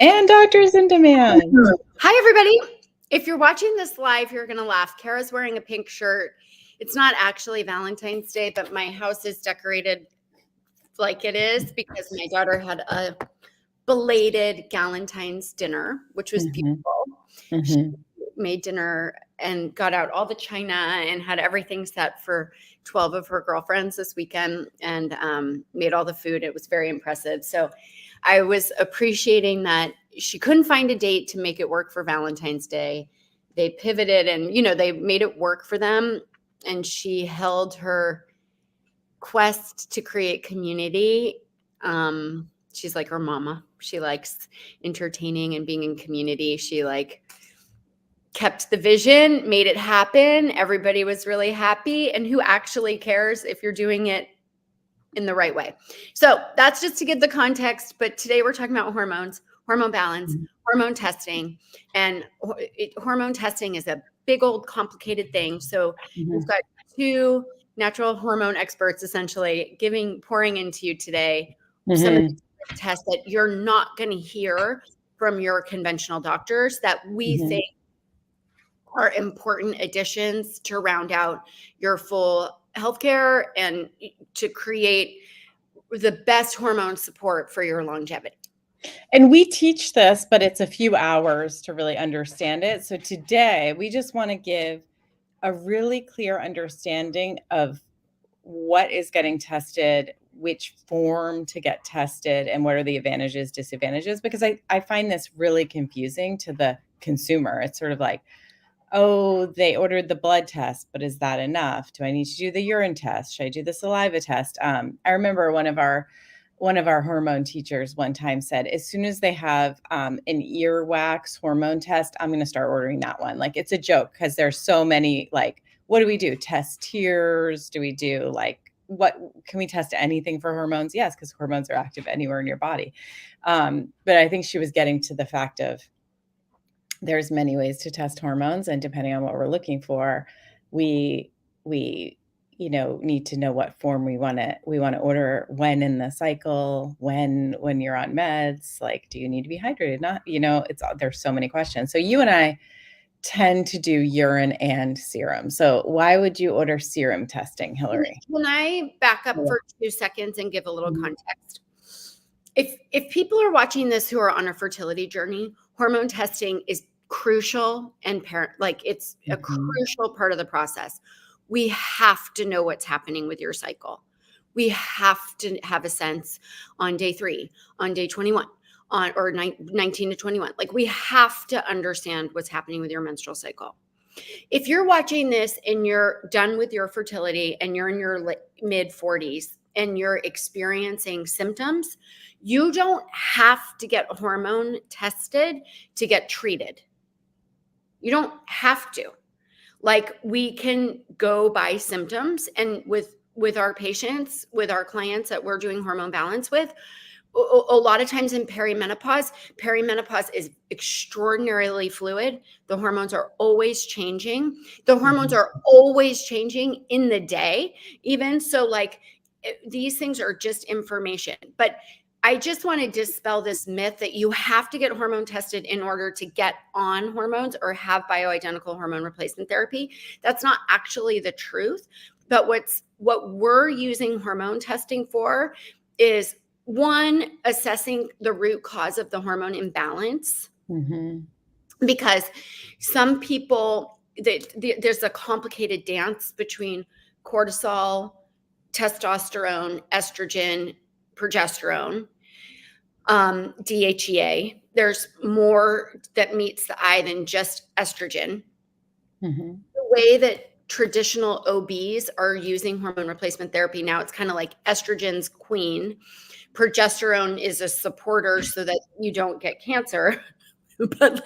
And doctors in demand. Hi, everybody. If you're watching this live, you're going to laugh. Kara's wearing a pink shirt. It's not actually Valentine's Day, but my house is decorated like it is because my daughter had a belated Galentine's dinner, which was beautiful. She made dinner and got out all the china and had everything set for 12 of her girlfriends this weekend and made all the food. It was very impressive. So I was appreciating that she couldn't find a date to make it work for Valentine's Day. They pivoted and, they made it work for them. And she held her quest to create community. She's like her mama. She likes entertaining and being in community. She kept the vision, made it happen. Everybody was really happy. And who actually cares if you're doing it in the right way? So that's just to give the context. But today we're talking about hormones, hormone balance, hormone testing. And hormone testing is a big old complicated thing. So we've got two natural hormone experts essentially pouring into you today some of the tests that you're not going to hear from your conventional doctors that we think are important additions to round out your full healthcare and to create the best hormone support for your longevity. And we teach this, but it's a few hours to really understand it. So today we just want to give a really clear understanding of what is getting tested, which form to get tested, and what are the advantages, disadvantages, because I find this really confusing to the consumer. It's sort of like, oh, they ordered the blood test, but is that enough? Do I need to do the urine test? Should I do the saliva test? I remember one of our hormone teachers one time said, as soon as they have an earwax hormone test, I'm going to start ordering that one. Like, it's a joke because there's so many, what do we do? Test tears? Do we do what can we test anything for hormones? Yes, because hormones are active anywhere in your body. But I think she was getting to the fact of there's many ways to test hormones, and depending on what we're looking for, we need to know what form we want to order, when in the cycle, when you're on meds, do you need to be hydrated? Not, there's so many questions. So you and I tend to do urine and serum. So why would you order serum testing, Hillary? Can I back up for 2 seconds and give a little context? If people are watching this who are on a fertility journey, hormone testing is crucial and it's a crucial part of the process. We have to know what's happening with your cycle. We have to have a sense on day 3, on day 21, or 19 to 21. We have to understand what's happening with your menstrual cycle. If you're watching this and you're done with your fertility and you're in your mid 40s and you're experiencing symptoms, you don't have to get hormone tested to get treated. You don't have to. We can go by symptoms, and with our patients, with our clients that we're doing hormone balance with, a lot of times in perimenopause is extraordinarily fluid. The hormones are always changing. The hormones are always changing in the day, even. So these things are just information. But I just want to dispel this myth that you have to get hormone tested in order to get on hormones or have bioidentical hormone replacement therapy. That's not actually the truth. But what we're using hormone testing for is, one, assessing the root cause of the hormone imbalance. Because some people, there's a complicated dance between cortisol, testosterone, estrogen, progesterone, DHEA. There's more that meets the eye than just estrogen. The way that traditional OBs are using hormone replacement therapy now, it's kind of like estrogen's queen. Progesterone is a supporter so that you don't get cancer. But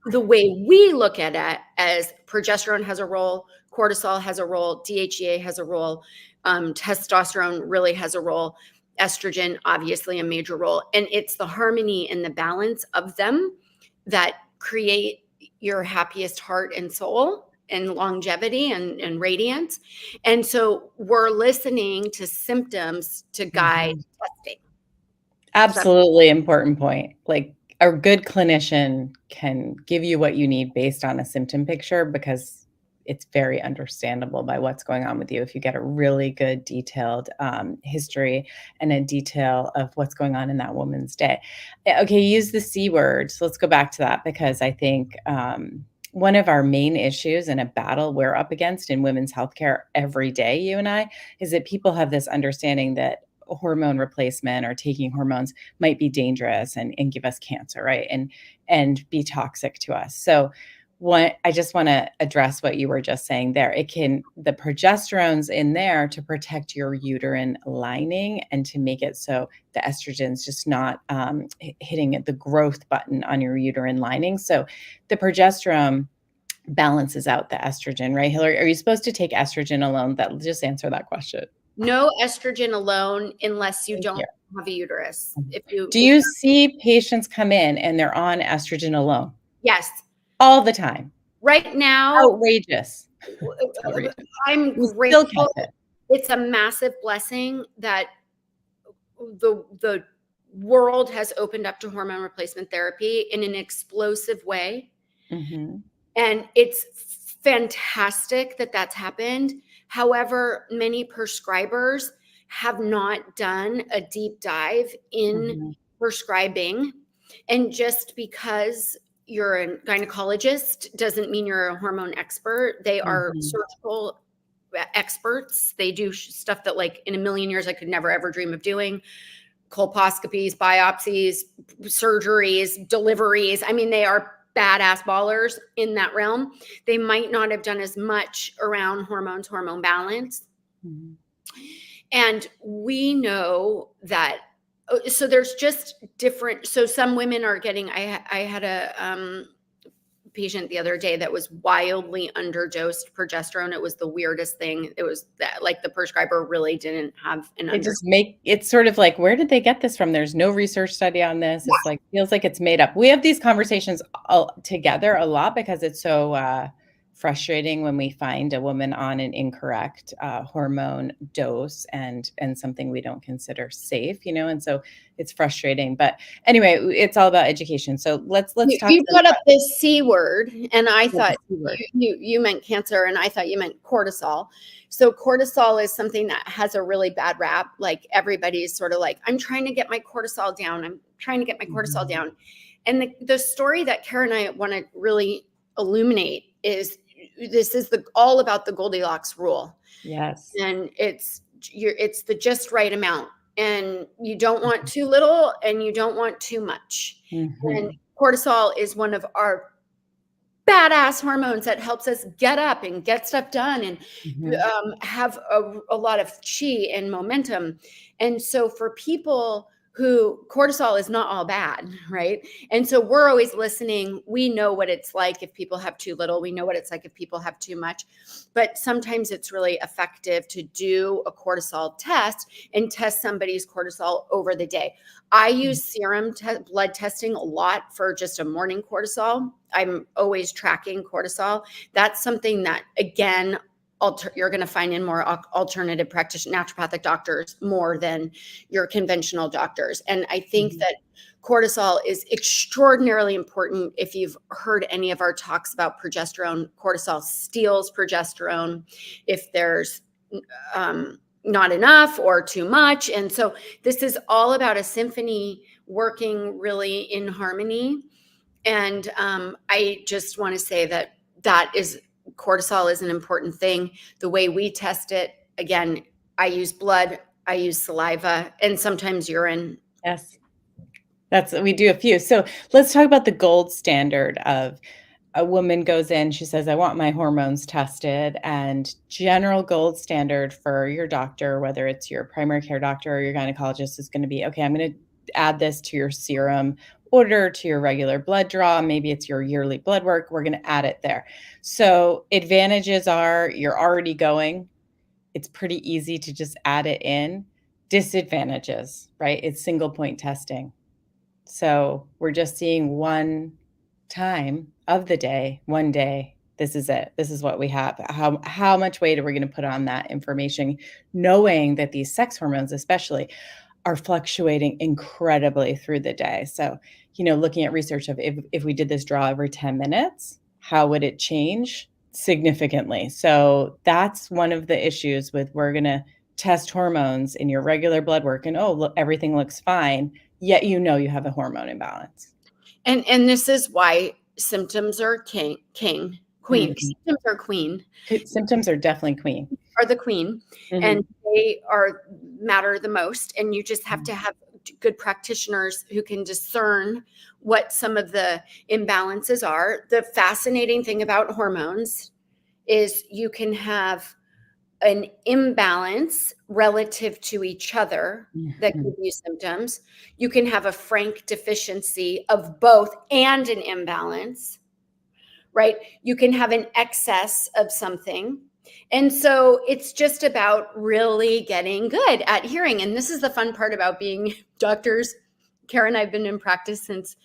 the way we look at it as progesterone has a role, cortisol has a role, DHEA has a role, testosterone really has a role, estrogen, obviously a major role. And it's the harmony and the balance of them that create your happiest heart and soul and longevity and radiance. And so we're listening to symptoms to guide testing. Absolutely important point. a good clinician can give you what you need based on a symptom picture because it's very understandable by what's going on with you if you get a really good detailed history and a detail of what's going on in that woman's day. Okay, use the C word. So let's go back to that because I think one of our main issues and a battle we're up against in women's healthcare every day, you and I, is that people have this understanding that hormone replacement or taking hormones might be dangerous and give us cancer, right? And be toxic to us. So what I just want to address what you were just saying there. The progesterone's in there to protect your uterine lining and to make it so the estrogen's just not hitting the growth button on your uterine lining. So the progesterone balances out the estrogen, right? Hillary, are you supposed to take estrogen alone? Just answer that question. No estrogen alone unless you Thank don't you. have a uterus. Do you see patients come in and they're on estrogen alone? Yes. All the time. Right now, Outrageous. It's outrageous. I'm You still grateful. catch it. It's a massive blessing that the world has opened up to hormone replacement therapy in an explosive way. Mhm. And it's fantastic that that's happened. However, many prescribers have not done a deep dive in Mhm. prescribing. And just because you're a gynecologist doesn't mean you're a hormone expert. They are Mhm. surgical experts. They do stuff that, like, in a million years I could never ever dream of doing. Colposcopies, biopsies, surgeries, deliveries. I mean, they are badass ballers in that realm. They might not have done as much around hormones, hormone balance. Mhm. And we know that, so there's just different, so some women are getting, I had a patient the other day that was wildly underdosed progesterone. It was the weirdest thing. It was that, like, the prescriber really didn't have an It's sort of like, where did they get this from? There's no research study on this. It's like, feels like it's made up. We have these conversations all together a lot because it's so frustrating when we find a woman on an incorrect hormone dose and something we don't consider safe, and so it's frustrating. But anyway, it's all about education. So let's talk You brought up about the C word, and I the thought C word. you meant cancer, and I thought you meant cortisol. So cortisol is something that has a really bad rap. Like, everybody's sort of like, I'm trying to get my cortisol down. I'm trying to get my cortisol Mhm. down. And the story that Kara and I want to really illuminate is this is all about the Goldilocks rule. Yes. And it's the just right amount. And you don't want too little and you don't want too much. And Mhm. cortisol is one of our badass hormones that helps us get up and get stuff done and Mhm. have a lot of chi and momentum. And so for people who, cortisol is not all bad, right? And so we're always listening. We know what it's like if people have too little. We know what it's like if people have too much. But sometimes it's really effective to do a cortisol test and test somebody's cortisol over the day. I use serum blood testing a lot for just a morning cortisol. I'm always tracking cortisol. That's something that, again, you're going to find in more alternative naturopathic doctors more than your conventional doctors. And I think Mhm. that cortisol is extraordinarily important. If you've heard any of our talks about progesterone, cortisol steals progesterone if there's not enough or too much. And so this is all about a symphony working really in harmony. And I just want to say that is, cortisol is an important thing. The way we test it, again, I use blood, I use saliva, and sometimes urine. Yes. We do a few. So let's talk about the gold standard of a woman goes in, she says, I want my hormones tested. And general gold standard for your doctor, whether it's your primary care doctor or your gynecologist, is going to be, okay, I'm going to add this to your serum order, to your regular blood draw. Maybe it's your yearly blood work. We're going to add it there. So advantages are you're already going. It's pretty easy to just add it in. Disadvantages, right? It's single point testing. So we're just seeing one time of the day, one day. This is it. This is what we have. How much weight are we going to put on that information, knowing that these sex hormones, especially, are fluctuating incredibly through the day. So, looking at research of if we did this draw every 10 minutes, how would it change? Significantly. So that's one of the issues with we're going to test hormones in your regular blood work and look, everything looks fine, yet you have a hormone imbalance. And this is why symptoms are queen. Mhm. Symptoms are queen. Symptoms are definitely queen. Are the queen, and they matter the most. And you just have to have good practitioners who can discern what some of the imbalances are. The fascinating thing about hormones is you can have an imbalance relative to each other that give you symptoms. You can have a frank deficiency of both and an imbalance, right? You can have an excess of something. And so it's just about really getting good at hearing. And this is the fun part about being doctors. Kara and I've been in practice since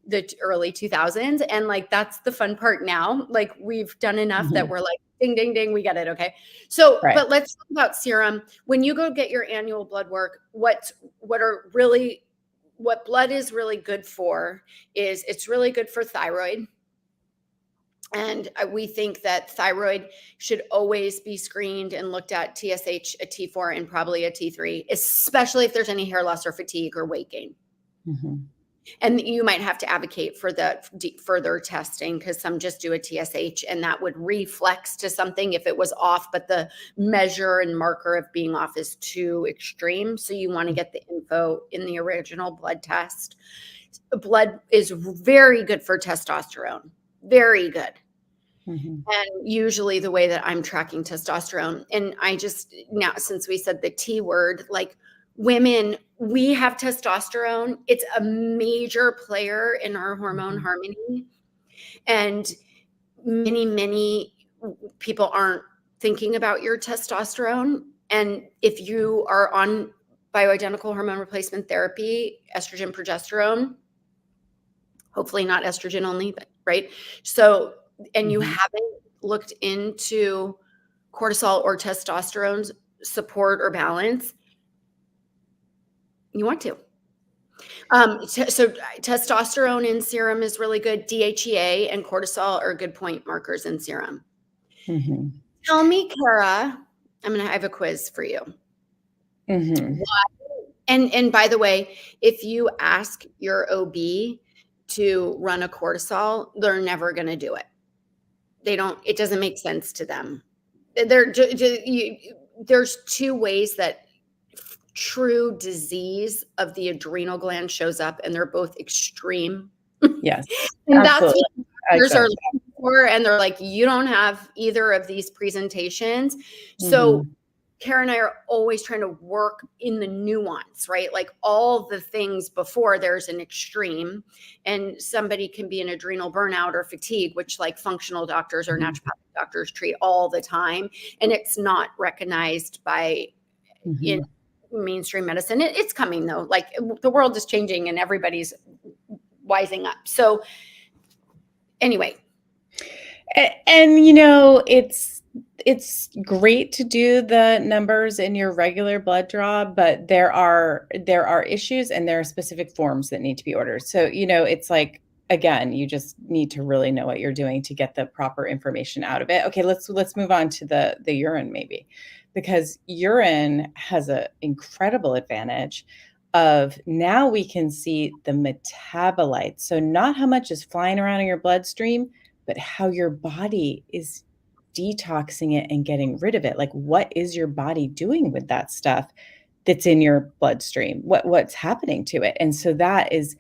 the early 2000s. And like, that's the fun part now. Like, we've done enough that we're like, ding, ding, ding, we get it. Okay. So, Right. but let's talk about serum. When you go get your annual blood work, what blood is really good for is it's really good for thyroid. And we think that thyroid should always be screened and looked at, TSH, a T4, and probably a T3, especially if there's any hair loss or fatigue or weight gain. And you might have to advocate for the further testing, because some just do a TSH and that would reflex to something if it was off, but the measure and marker of being off is too extreme. So you want to get the info in the original blood test. Blood is very good for testosterone. Very good. And usually the way that I'm tracking testosterone, and I just now, since we said the T word, like, women, we have testosterone. It's a major player in our hormone harmony. And many people aren't thinking about your testosterone. And if you are on bioidentical hormone replacement therapy, estrogen, progesterone, hopefully not estrogen only, but right. So, and you haven't looked into cortisol or testosterone support or balance, you want to. So testosterone in serum is really good. DHEA and cortisol are good point markers in serum. Tell me, Kara, I have a quiz for you. And by the way, if you ask your OB to run a cortisol, they're never going to do it. It doesn't make sense to them. There's two ways that true disease of the adrenal gland shows up, and they're both extreme. Yes. And that's what doctors are looking for. And they're like, you don't have either of these presentations. So Kara and I are always trying to work in the nuance, right? Like, all the things before there's an extreme, and somebody can be an adrenal burnout or fatigue, which like functional doctors or naturopathic doctors treat all the time. And it's not recognized by in mainstream medicine. It's coming though. Like, the world is changing and everybody's wising up. So anyway. And it's great to do the numbers in your regular blood draw, but there are issues and there are specific forms that need to be ordered. So, it's like, again, you just need to really know what you're doing to get the proper information out of it. Okay, let's move on to the urine, maybe, because urine has an incredible advantage of, now we can see the metabolites. So not how much is flying around in your bloodstream, but how your body is detoxing it and getting rid of it. Like, what is your body doing with that stuff that's in your bloodstream? What's happening to it? And so that is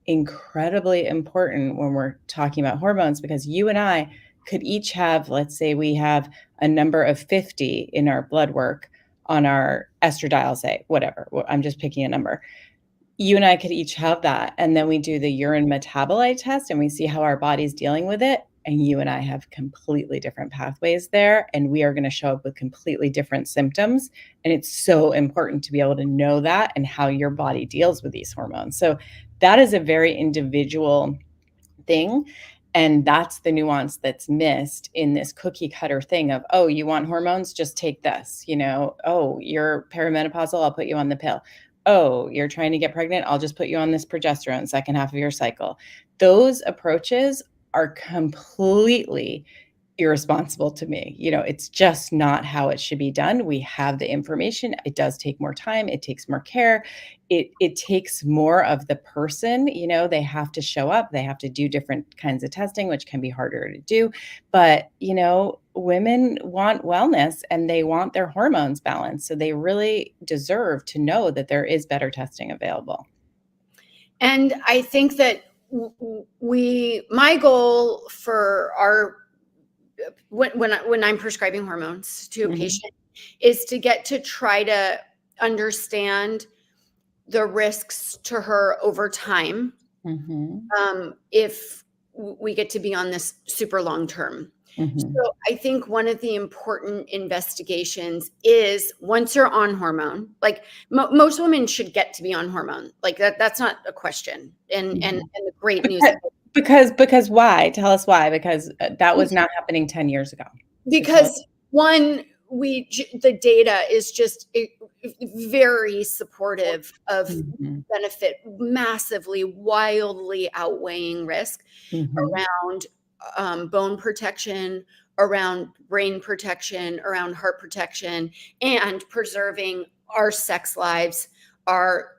incredibly important when we're talking about hormones, because you and I could each have, let's say we have a number of 50 in our blood work on our estradiol, say, whatever. I'm just picking a number. You and I could each have that. And then we do the urine metabolite test and we see how our body's dealing with it. And you and I have completely different pathways there. And we are going to show up with completely different symptoms. And it's so important to be able to know that and how your body deals with these hormones. So that is a very individual thing. And that's the nuance that's missed in this cookie cutter thing of, oh, you want hormones? Just take this, oh, you're perimenopausal, I'll put you on the pill. oh, you're trying to get pregnant, I'll just put you on this progesterone second half of your cycle. Those approaches are completely irresponsible to me. It's just not how it should be done. We have the information. It does take more time. It takes more care. It takes more of the person. They have to show up. They have to do different kinds of testing, which can be harder to do. But, women want wellness and they want their hormones balanced. So they really deserve to know that there is better testing available. And I think that my goal for our when I'm prescribing hormones to a patient is to get to try to understand the risks to her over time, if we get to be on this super long term. So I think one of the important investigations is once you're on hormone, like most women should get to be on hormone. Like that's not a question. And the great news. Because why? Tell us why. Because that was not happening 10 years ago. Because one, the data is just very supportive of benefit, massively, wildly outweighing risk around bone protection, around brain protection, around heart protection, and preserving our sex lives, our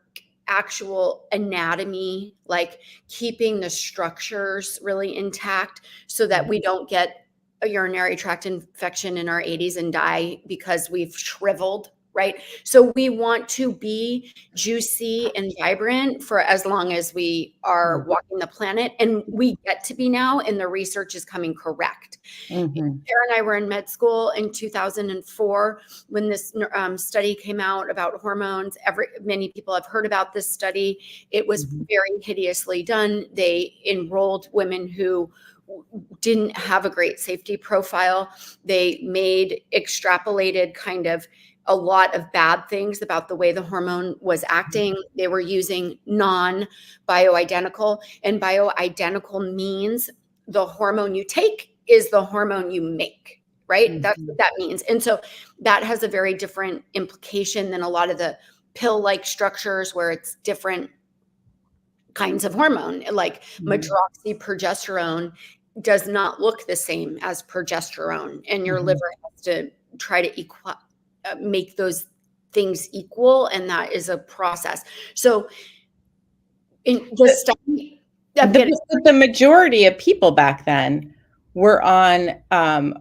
actual anatomy, like keeping the structures really intact so that we don't get a urinary tract infection in our 80s and die because we've shriveled, right? So we want to be juicy and vibrant for as long as we are walking the planet, and we get to be now, and the research is coming correct. Sarah and I were in med school in 2004 when this study came out about hormones. Many people have heard about this study. It was very hideously done. They enrolled women who didn't have a great safety profile. They extrapolated kind of a lot of bad things about the way the hormone was acting. They were using non-bioidentical, and bioidentical means the hormone you take is the hormone you make, right? That's what that means. And so that has a very different implication than a lot of the pill-like structures where it's different kinds of hormone, like medroxyprogesterone does not look the same as progesterone, and your liver has to try to make those things equal, and that is a process. So in the study, the majority of people back then were on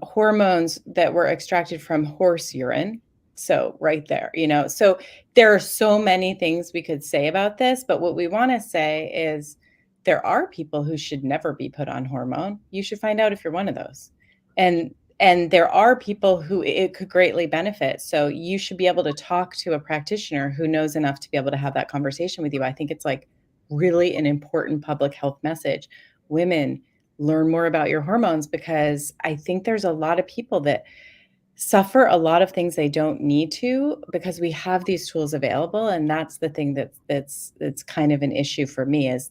hormones that were extracted from horse urine. So right there, so there are so many things we could say about this, but what we want to say is there are people who should never be put on hormone. You should find out if you're one of those. And there are people who it could greatly benefit. So you should be able to talk to a practitioner who knows enough to be able to have that conversation with you. I think it's like really an important public health message. Women, learn more about your hormones, because I think there's a lot of people that suffer a lot of things they don't need to because we have these tools available. And that's the thing that's kind of an issue for me is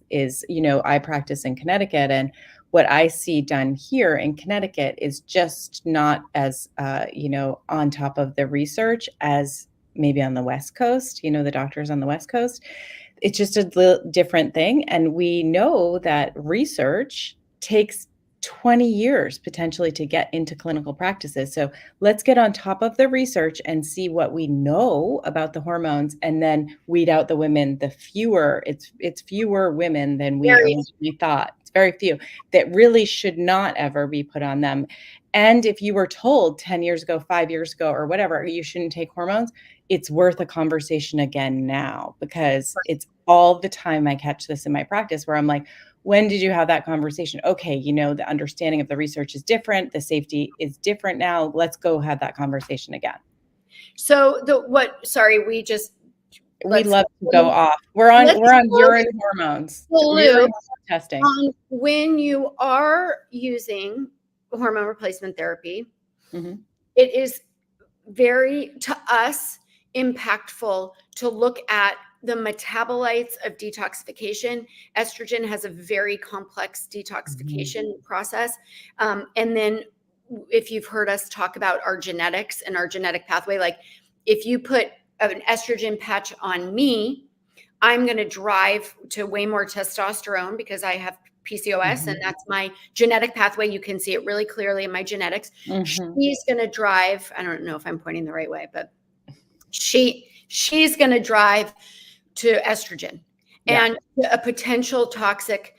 I practice in Connecticut, and what I see done here in Connecticut is just not as on top of the research as maybe on the West Coast, the doctors on the West Coast. It's just a different thing. And we know that research takes 20 years potentially to get into clinical practices. So let's get on top of the research and see what we know about the hormones, and then weed out the women. It's fewer women than we originally thought. It's very few that really should not ever be put on them. And if you were told 10 years ago, 5 years ago, or whatever, you shouldn't take hormones, it's worth a conversation again now, because it's all the time I catch this in my practice where I'm like, when did you have that conversation? Okay, the understanding of the research is different. The safety is different now. Let's go have that conversation again. So we love to go off. We're on urine hormones. Urine testing. When you are using hormone replacement therapy, it is very, to us, impactful to look at the metabolites of detoxification. Estrogen has a very complex detoxification process. And then if you've heard us talk about our genetics and our genetic pathway, like if you put an estrogen patch on me, I'm going to drive to way more testosterone because I have PCOS and that's my genetic pathway. You can see it really clearly in my genetics. She's going to drive. I don't know if I'm pointing the right way, but she's going to drive to estrogen and a potential toxic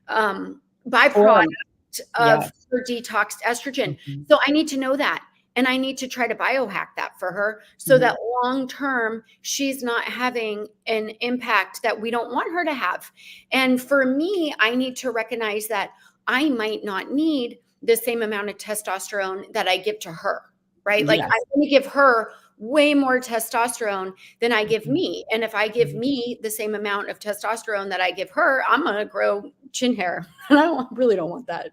byproduct of her detoxed estrogen. So I need to know that. And I need to try to biohack that for her so that long term, she's not having an impact that we don't want her to have. And for me, I need to recognize that I might not need the same amount of testosterone that I give to her, right? Like I'm going to give her way more testosterone than I give me. And if I give me the same amount of testosterone that I give her, I'm going to grow chin hair. And I really don't want that.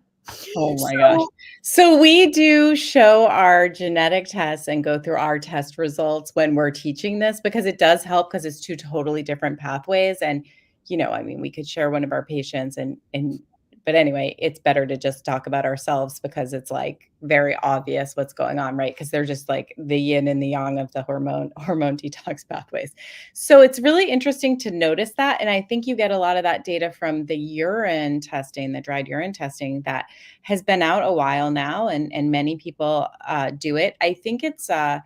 Oh my gosh. So we do show our genetic tests and go through our test results when we're teaching this because it does help because it's two totally different pathways. And, you know, I mean, we could share one of our patients but anyway, it's better to just talk about ourselves because it's like very obvious what's going on, right? Because they're just like the yin and the yang of the hormone detox pathways. So it's really interesting to notice that. And I think you get a lot of that data from the urine testing, the dried urine testing that has been out a while now, and many people do it. I think it's a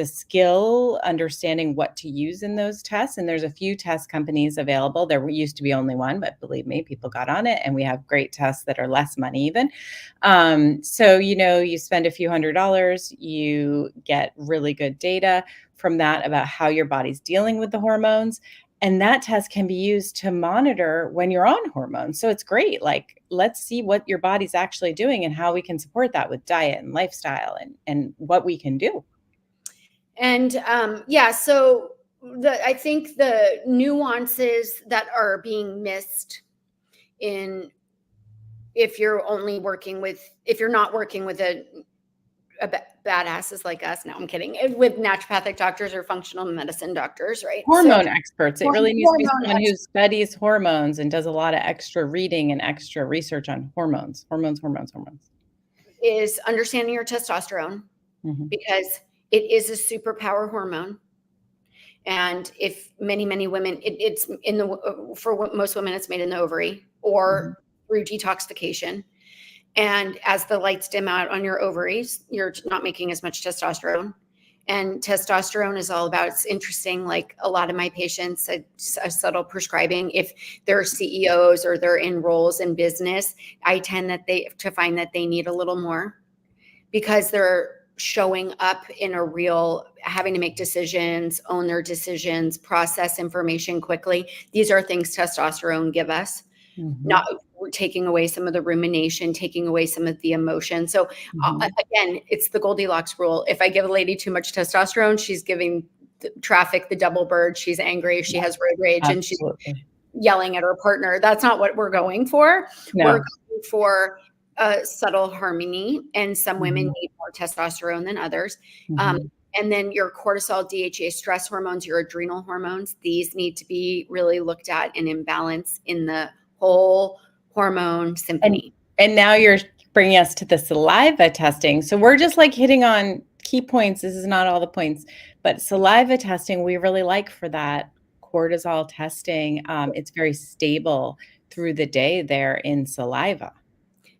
skill understanding what to use in those tests. And there's a few test companies available. There used to be only one, but believe me, people got on it and we have great tests that are less money even. So, you know, you spend a few $100s, you get really good data from that about how your body's dealing with the hormones. And that test can be used to monitor when you're on hormones. So it's great. Like, let's see what your body's actually doing and how we can support that with diet and lifestyle and what we can do. And so I think the nuances that are being missed if you're not working with a badasses like us. No, I'm kidding. With naturopathic doctors or functional medicine doctors, right? Hormone experts. It really needs to be someone who studies hormones and does a lot of extra reading and extra research on hormones. Is understanding your testosterone because it is a superpower hormone. And if many women, it's for most women, it's made in the ovary or through detoxification. And as the lights dim out on your ovaries, you're not making as much testosterone. And testosterone is all about, it's interesting, like a lot of my patients, a subtle prescribing, if they're CEOs or they're in roles in business, I tend to find that they need a little more because they're showing up in a real, having to make decisions, own their decisions, process information quickly. These are things testosterone give us, not taking away some of the rumination, taking away some of the emotion. So again, it's the Goldilocks rule. If I give a lady too much testosterone, she's giving traffic the double bird. She's angry. She has road rage and she's yelling at her partner. That's not what we're going for. No. We're going for a subtle harmony, and some women need more testosterone than others. And then your cortisol, DHEA, stress hormones, your adrenal hormones, these need to be really looked at and in balance in the whole hormone symphony. And now you're bringing us to the saliva testing. So we're just like hitting on key points. This is not all the points, but saliva testing, we really like for that cortisol testing. It's very stable through the day there in saliva.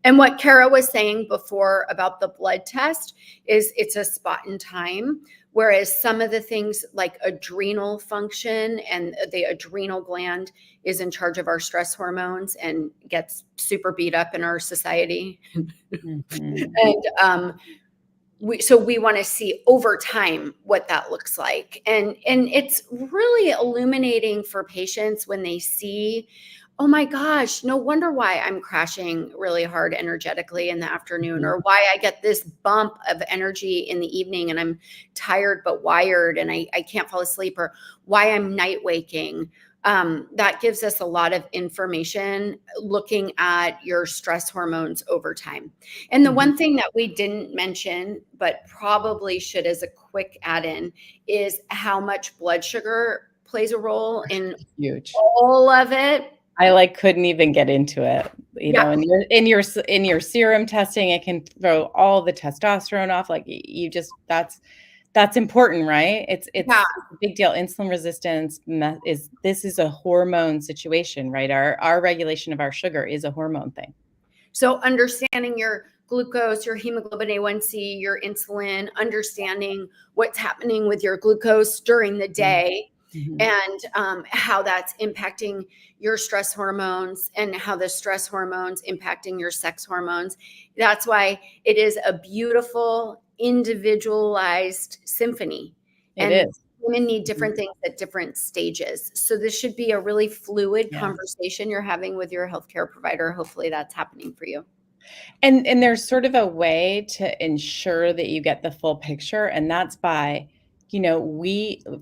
And what Kara was saying before about the blood test is it's a spot in time, whereas some of the things like adrenal function and the adrenal gland is in charge of our stress hormones and gets super beat up in our society. And we want to see over time what that looks like. And it's really illuminating for patients when they see, oh my gosh, no wonder why I'm crashing really hard energetically in the afternoon, or why I get this bump of energy in the evening and I'm tired but wired and I can't fall asleep, or why I'm night waking. That gives us a lot of information looking at your stress hormones over time. And the one thing that we didn't mention, but probably should as a quick add-in, is how much blood sugar plays a role in all of it. I couldn't even get into it. You know, in your serum testing, it can throw all the testosterone off. Like that's That's important, right? It's Yeah. a big deal. Insulin resistance is a hormone situation, right? Our regulation of our sugar is a hormone thing. So understanding your glucose, your hemoglobin A1C, your insulin, understanding what's happening with your glucose during the day, Mm-hmm. and how that's impacting your stress hormones and how the stress hormones impacting your sex hormones. That's why it is a beautiful individualized symphony. It And is. women need different things at different stages. So this should be a really fluid Yeah. conversation you're having with your healthcare provider. Hopefully that's happening for you. And there's sort of a way to ensure that you get the full picture, and that's by,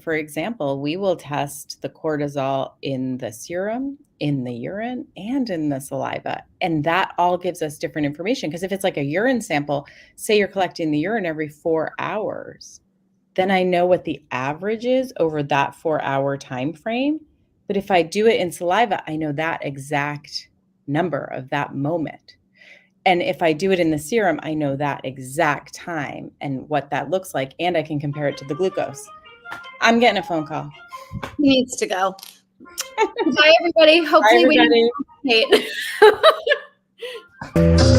for example, we will test the cortisol in the serum, in the urine, and in the saliva. And that all gives us different information. Because if it's like a urine sample, say you're collecting the urine every 4 hours, then I know what the average is over that 4-hour time frame. But if I do it in saliva, I know that exact number of that moment. And if I do it in the serum, I know that exact time and what that looks like, and I can compare it to the glucose. I'm getting a phone call. He needs to go. Bye, everybody. Hopefully Bye, everybody. we didn't